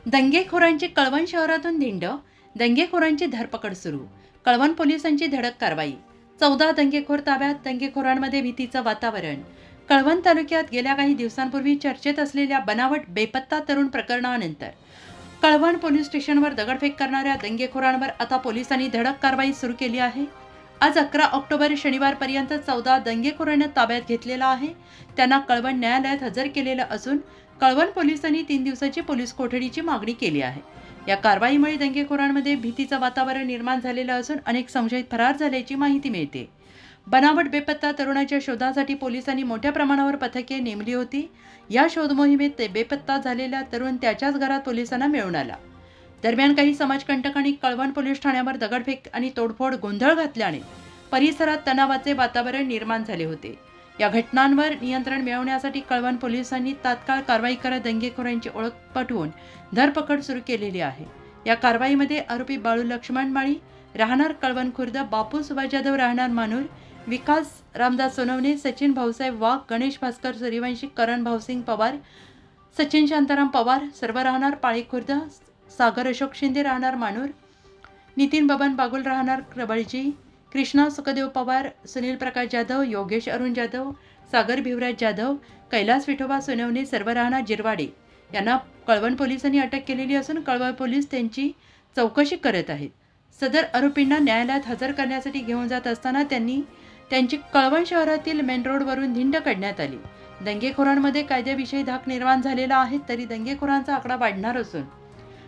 दंगेखोरांची कळवण शहरातून धिंड, दंगेखोरांची धरपकड सुरू. कळवण पोलिसांची धडक कारवाई. 14 दंगेखोर ताब्यात, दंगेखोरांमध्ये भीतीचं वातावरण. कळवण तालुक्यात गेल्या काही दिवसांपूर्वी चर्चेत असलेल्या बनावट बेपत्ता तरुण प्रकरणानंतर कळवण पोलीस स्टेशनवर दगडफेक करणाऱ्या दंगेखोरांवर आता पोलिसांनी धडक कारवाई सुरू केली आहे. आज 11 ऑक्टोबर शनिवारपर्यंत 14 दंगेखोरांना ताब्यात घेतलेला आहे. त्यांना कळवण न्यायालयात हजर केलेलं असून कळवण पोलिसांनी 3 दिवसाची पोलीस कोठडीची मागणी केली आहे. या कारवाईमुळे दंगेखोरांमध्ये भीतीचं वातावरण निर्माण झालेलं असून अनेक संशयित फरार झाल्याची माहिती मिळते. बनावट बेपत्ता तरुणाच्या शोधासाठी पोलिसांनी मोठ्या प्रमाणावर पथके नेमली होती. या शोध मोहिमेत बेपत्ता झालेला तरुण त्याच्याच घरात पोलिसांना मिळून आला. दरम्यान काही समाजकंटकांनी कळवण पोलीस ठाण्यावर दगडफेक आणि तोडफोड गोंधळ घातल्याने परिसरात तणावाचे वातावरण निर्माण झाले होते. या घटनांवर नियंत्रण मिळवण्यासाठी कळवण पोलिसांनी तात्काळ कारवाई करत दंगेखोरांची ओळख पटवून धरपकड सुरू केलेली आहे. या कारवाईमध्ये आरोपी बाळू लक्ष्मण माळी राहणार कळवण खुर्द, बापू सुभाष जाधव राहणार मानूर, विकास रामदास सोनवणे, सचिन भाऊसाहेब वाघ, गणेश भास्कर सूर्यवंशी, करण भाऊसिंग पवार, सचिन शांताराम पवार सर्व राहणार पाळी खुर्द, सागर अशोक शिंदे राहणार मानूर, नितीन बबन बागुल राहणार प्रबळजी, कृष्णा सुखदेव पवार, सुनील प्रकाश जाधव, योगेश अरुण जाधव, सागर भिवराज जाधव, कैलास विठोबा सोनवणे सर्व राहणार जिरवाडे यांना कळवण पोलिसांनी अटक केलेली असून कळवण पोलीस त्यांची चौकशी करत आहेत. सदर आरोपींना न्यायालयात हजर करण्यासाठी घेऊन जात असताना त्यांची कळवण शहरातील मेन रोडवरून धिंड काढण्यात आली. दंगेखोरांमध्ये कायद्याविषयी धाक निर्माण झालेला आहे, तरी दंगेखोरांचा आकडा वाढणार असून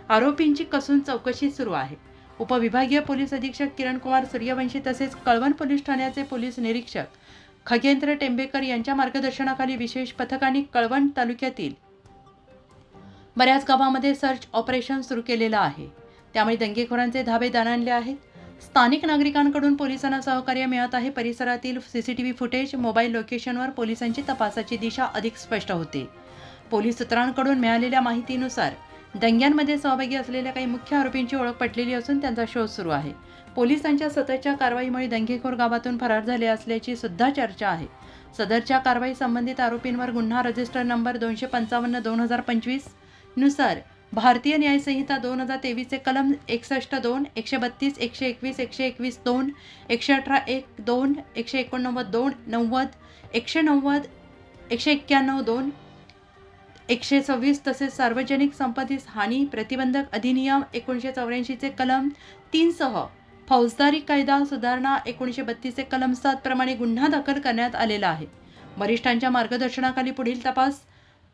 आरोपींची कसून चौकशी सुरू आहे. उपविभागीय पोलीस अधीक्षक किरण कुमार सूर्यवंशी तसेच कळवण पोलीस ठाण्याचे पोलीस निरीक्षक खगेंद्र टेंबेकर यांच्या मार्गदर्शनाखाली विशेष पथकांनी कळवण तालुक्यातील बऱ्याच गावांमध्ये सर्च ऑपरेशन सुरू केलेलं आहे. त्यामुळे दंगेखोरांचे धाबे दाणाणले आहेत. स्थानिक नागरिकांकडून पोलिसांना सहकार्य मिळत आहे. परिसरातील सीसीटीव्ही फुटेज, मोबाईल लोकेशनवर पोलिसांची तपासाची दिशा अधिक स्पष्ट होते. पोलीस सूत्रांकडून मिळालेल्या माहितीनुसार दंग्यांमध्ये सहभागी असलेल्या काही मुख्य आरोपींची ओळख पटलेली असून त्यांचा शोध सुरू आहे. पोलिसांच्या सततच्या कारवाईमुळे दंगेखोर गावातून फरार झाले असल्याची सुद्धा चर्चा आहे. सदरच्या कारवाई संबंधित आरोपींवर गुन्हा रजिस्टर नंबर 255/2025 नुसार भारतीय न्याय संहिता 2023 चे कलम 61(2), 132, 121, 121(2), 118(1)(2), 189(2), 90, 190, 191(2), 126 तसेच सार्वजनिक संपत्तीस हानी प्रतिबंधक अधिनियम 1984 चे कलम 3 सह फौजदारी कायदा सुधारणा 1932 चे कलम 7 प्रमाणे गुन्हा दाखल करण्यात आलेला आहे. वरिष्ठांच्या मार्गदर्शनाखाली पुढील तपास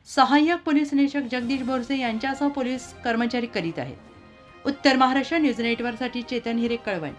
सहाय्यक पोलीस निरीक्षक जगदीश बोरसे यांच्यासह पोलीस कर्मचारी करीत आहेत. उत्तर महाराष्ट्र न्यूज नेटवर्कसाठी चेतन हिरे, कळवण.